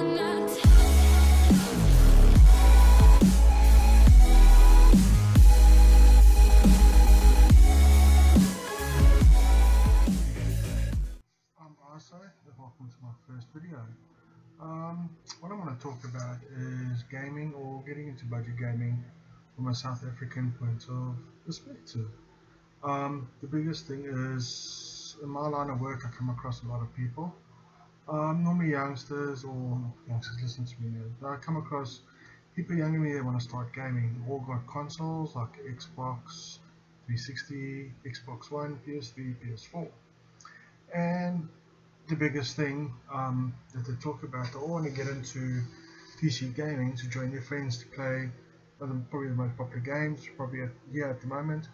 I'm Arso, and welcome to my first video. What I want to talk about is gaming, or getting into budget gaming from a South African point of perspective. The biggest thing is, in my line of work, I come across a lot of people, normally youngsters, or youngsters listen to me, but I come across people younger than me that want to start gaming. All got consoles like Xbox 360, Xbox One, PS3, PS4. And the biggest thing that they talk about, they all want to get into PC gaming to join their friends to play probably the most popular games probably here at the moment,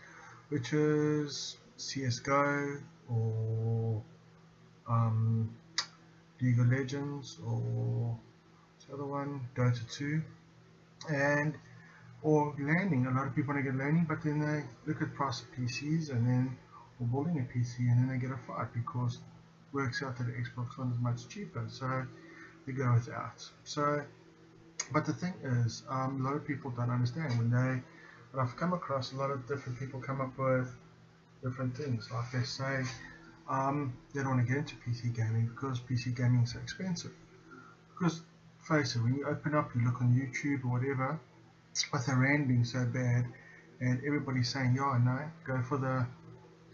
which is CSGO or League of Legends, or the other one, Dota 2, and or landing. A lot of people want to get landing, but then they look at price of PCs and then or building a PC, and then they get a fight because it works out that the Xbox One is much cheaper, so they go without. So, but the thing is, a lot of people don't understand when I've come across a lot of different people come up with different things. Like they say, they don't want to get into PC gaming because PC gaming is so expensive. Because face it, when you open up, you look on YouTube or whatever, with the rand being so bad, and everybody's saying, yeah, no, go for the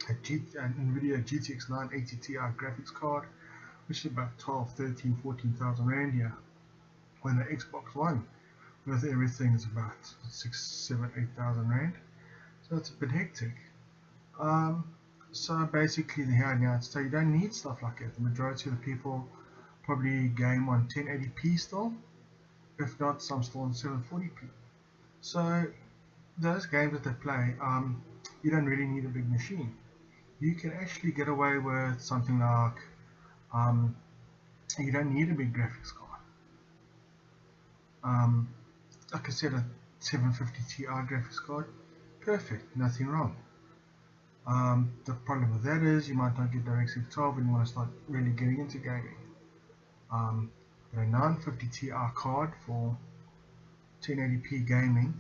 NVIDIA GTX 980 Ti graphics card, which is about 12, 13, 14,000 rand here. When the Xbox One with everything is about 6, 7, 8,000 rand. So it's a bit hectic. So basically here now, so you don't need stuff like that. The majority of the people probably game on 1080p still, if not some still on 740p. So those games that they play, you don't really need a big machine. You can actually get away with something like, you don't need a big graphics card. Like I said, a 750 Ti graphics card, perfect, nothing wrong. The problem with that is you might not get DirectX 12 and you want to start really getting into gaming. But a 950 Ti card for 1080p gaming,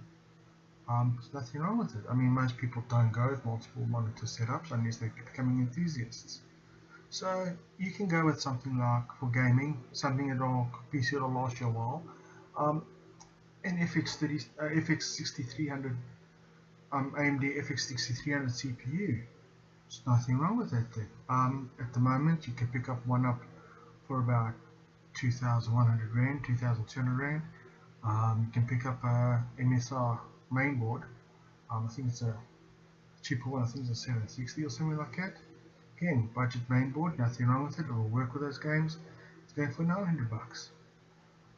there's nothing wrong with it. I mean, most people don't go with multiple monitor setups unless they're becoming enthusiasts. So you can go with something like, for gaming, something that'll PC that'll last you a while. An FX 6300, AMD FX 6300 CPU. There's nothing wrong with that thing. At the moment, you can pick up one up for about 2,100 rand, 2,200 rand. You can pick up a MSR mainboard. I think it's a cheaper one. I think it's a 760 or something like that. Again, budget mainboard, nothing wrong with it. It will work with those games. It's going for 900 bucks.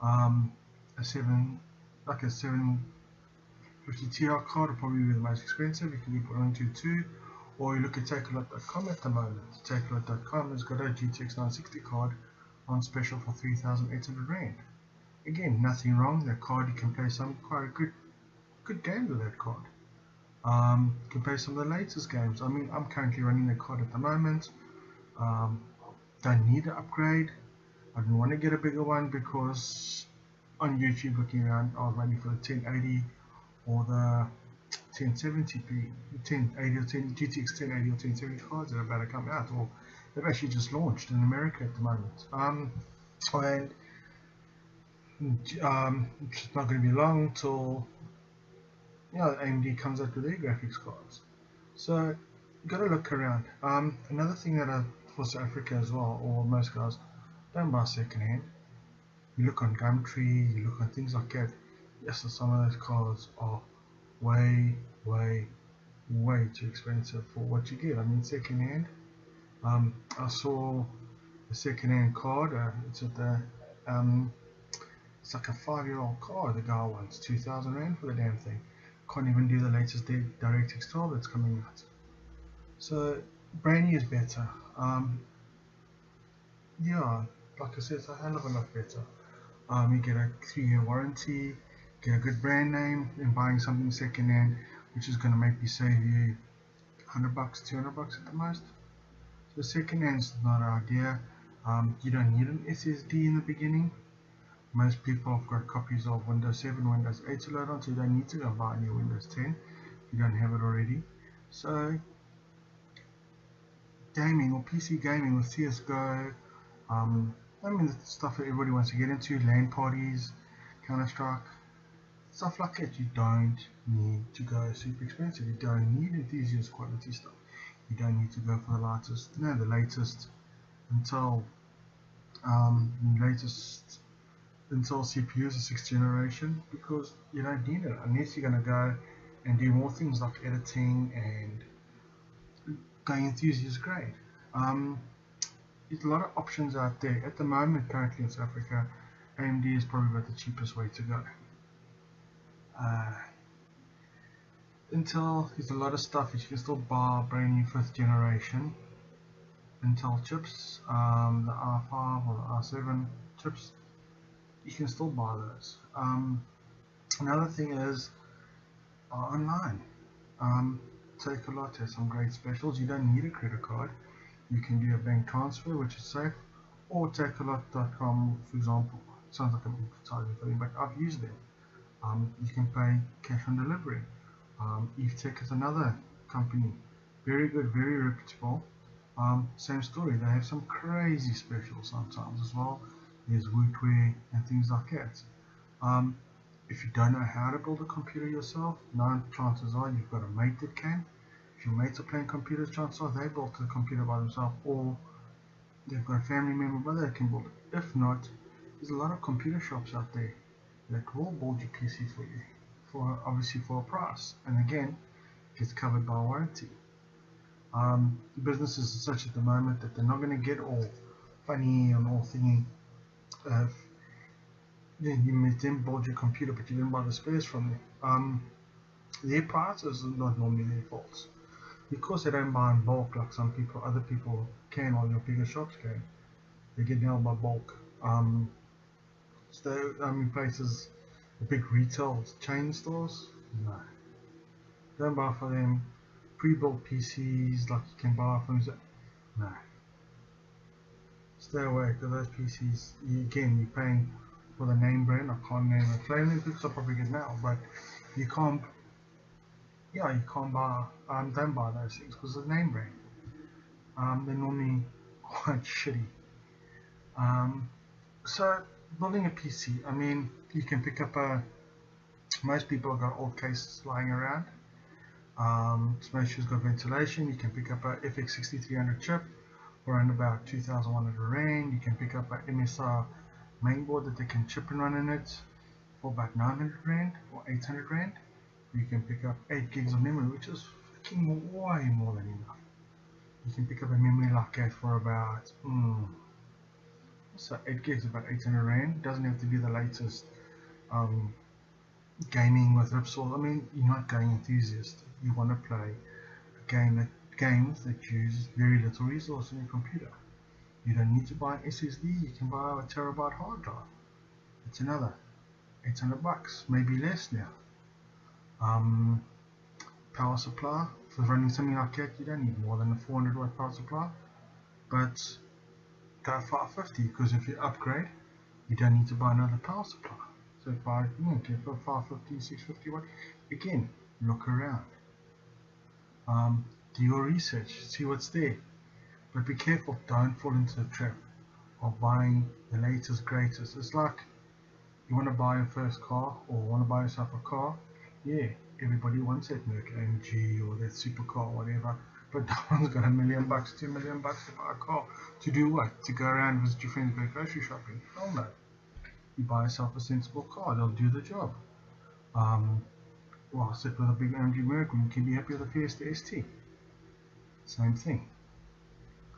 A 750 Ti card will probably be the most expensive. You can put onto 2, or you look at Takealot.com at the moment. Takealot.com has got a GTX 960 card on special for 3,800 rand. Again, nothing wrong. That card, you can play some quite good games with that card. You can play some of the latest games. I mean, I'm currently running the card at the moment. Don't need to upgrade. I don't want to get a bigger one because on YouTube looking around, I was waiting for the 1080 or the 1070p, 1080 or GTX 1080 or 1070 cards that are about to come out, or they've actually just launched in America at the moment. And it's not going to be long till AMD comes out with their graphics cards. So you've got to look around. Another thing that for South Africa as well, or most guys, don't buy secondhand. You look on Gumtree, you look on things like that. Yes, some of those cards are way too expensive for what you get. I mean, secondhand. I saw a secondhand card. It's at the it's like a 5-year-old card. The guy wants 2,000 rand for the damn thing. Can't even do the latest DirectX 12 that's coming out. So brand new is better. Yeah, like I said, it's a hell of a lot better. You get a 3-year warranty, get a good brand name, and buying something second hand, which is going to maybe save you 100 bucks, 200 bucks at the most. So second hand is not an idea. You don't need an SSD in the beginning. Most people have got copies of Windows 7, Windows 8 to load on, so you don't need to go buy a new Windows 10 if you don't have it already. So gaming or PC gaming with CSGO, I mean the stuff that everybody wants to get into, LAN parties, Counter-Strike, stuff like that. You don't need to go super expensive. You don't need enthusiast quality stuff. You don't need to go for the latest Intel, latest Intel CPUs, the 6th generation, because you don't need it unless you're going to go and do more things like editing and going enthusiast grade. There's a lot of options out there. At the moment, currently in South Africa, AMD is probably about the cheapest way to go. Intel, there's a lot of stuff that you can still buy brand new 5th generation Intel chips, the R5 or the R7 chips. You can still buy those. Another thing is online. Takealot has some great specials. You don't need a credit card. You can do a bank transfer, which is safe, or takealot.com, for example. Sounds like I'm advertising for them, but I've used them. You can pay cash on delivery. EveTech is another company, very good, very reputable. Same story, they have some crazy specials sometimes as well. There's Wootware and things like that. If you don't know how to build a computer yourself, 9 chances are you've got a mate that can. If your mates are playing computers, chances are they built the computer by themselves, or they've got a family member that can build it. If not, there's a lot of computer shops out there that will build your PC for you, obviously for a price, and again, gets covered by warranty. Businesses are such at the moment that they're not going to get all funny and all thingy. You may then build your computer, but you didn't buy the spares from them. Their prices are not normally their faults, because they don't buy in bulk like other people can, or your bigger shops can. They get nailed by bulk. Places, the big retail chain stores, no. Don't buy for them. Pre-built PCs like you can buy from them, no. Stay away, because those PCs, you're paying for the name brand. I can't name it. Flaming Books are probably good now, but you can't buy, don't buy those things because of the name brand. They're normally quite shitty. So building a PC, I mean, you can pick up most people have got old cases lying around. To make sure it's got ventilation, you can pick up a FX6300 chip for around about 2,100 Rand. You can pick up a MSR mainboard that they can chip and run in it for about 900 Rand or 800 Rand. You can pick up 8 gigs of memory, which is fucking way more than enough. You can pick up a memory like that for about, so 8 gigs, about 800 Rand. Doesn't have to be the latest gaming with Ripsaw. I mean, you're not going enthusiast. You want to play games that use very little resource in your computer. You don't need to buy an SSD. You can buy a terabyte hard drive. It's another $800, maybe less now. Power supply for running something like that, you don't need more than a 400 watt power supply, but go 550, because if you upgrade, you don't need to buy another power supply. So buy, get for 550, 650 watt. Again, look around. Do your research, see what's there, but be careful. Don't fall into the trap of buying the latest, greatest. It's like you want to buy your first car, or want to buy yourself a car. Yeah, everybody wants that Merc AMG or that supercar, whatever, but no one's got $1 million, $2 million to buy a car. To do what? To go around visit your friends, go grocery shopping? Hell no. You buy yourself a sensible car, they'll do the job. Well, I said with a big AMG Merc, you can be happy with a Fiesta ST. Same thing.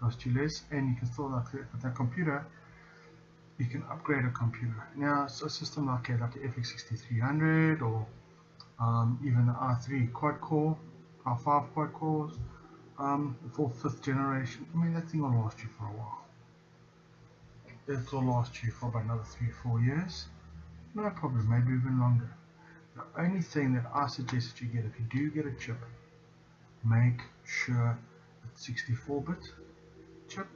Cost you less, and you can still, with that computer, you can upgrade a computer. Now, so a system like the FX6300 or even the R3 quad core, R5 quad cores, for 5th generation. I mean, that thing will last you for a while. It will last you for about another 3-4 years. No problem, maybe even longer. The only thing that I suggest that you get, if you do get a chip, make sure it's 64-bit chip.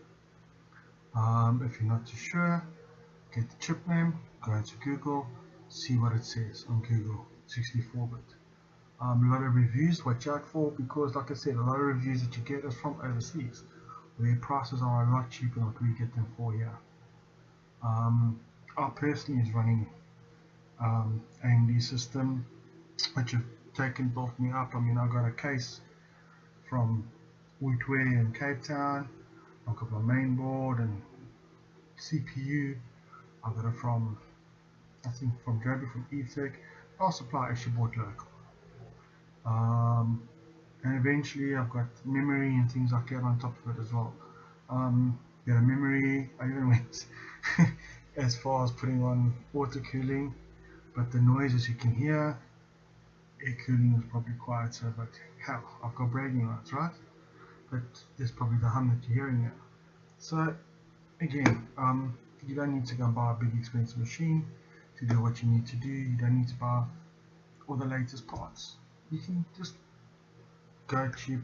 If you're not too sure, get the chip name, go into Google, see what it says on Google, 64-bit. A lot of reviews, watch out for, because like I said, a lot of reviews that you get is from overseas, where prices are a lot cheaper than what we get them for here. I personally is running AMD system, which have built me up. I mean, I got a case from Woodware in Cape Town. I've got my main board and CPU. I got it from, I think, from Joby, from eTech. Power supply actually bought local. And eventually I've got memory and things like that on top of it as well. Got a memory. I even went as far as putting on water cooling, but the noises you can hear, air cooling is probably quieter, but hell, I've got bragging rights, right? But there's probably the hum that you're hearing now. So again, you don't need to go and buy a big expensive machine to do what you need to do. You don't need to buy all the latest parts. You can just go cheap,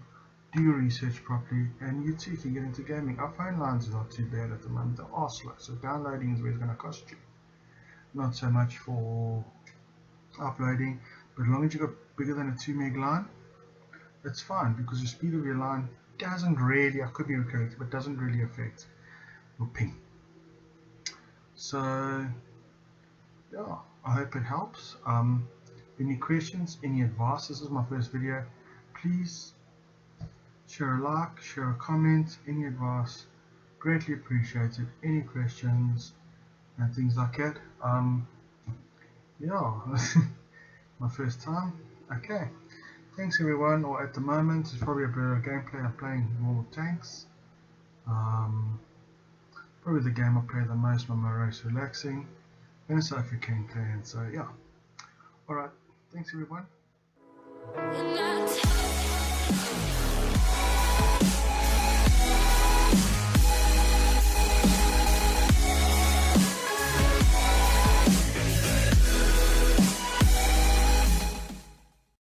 do your research properly, and you too can get into gaming. Our phone lines are not too bad at the moment. They are slow, so downloading is where it's going to cost you. Not so much for uploading, but as long as you've got bigger than a 2 meg line, that's fine, because the speed of your line doesn't really, I could be correct, but doesn't really affect your ping. So yeah, I hope it helps. Any questions, any advice? This is my first video. Please share a like, share a comment, any advice, greatly appreciated. Any questions and things like that. Yeah, my first time. Okay, thanks everyone. Or at the moment, it's probably a bit of gameplay. I'm playing normal tanks. Probably the game I play the most, my most relaxing, and it's African clan. So yeah. Alright, thanks everyone.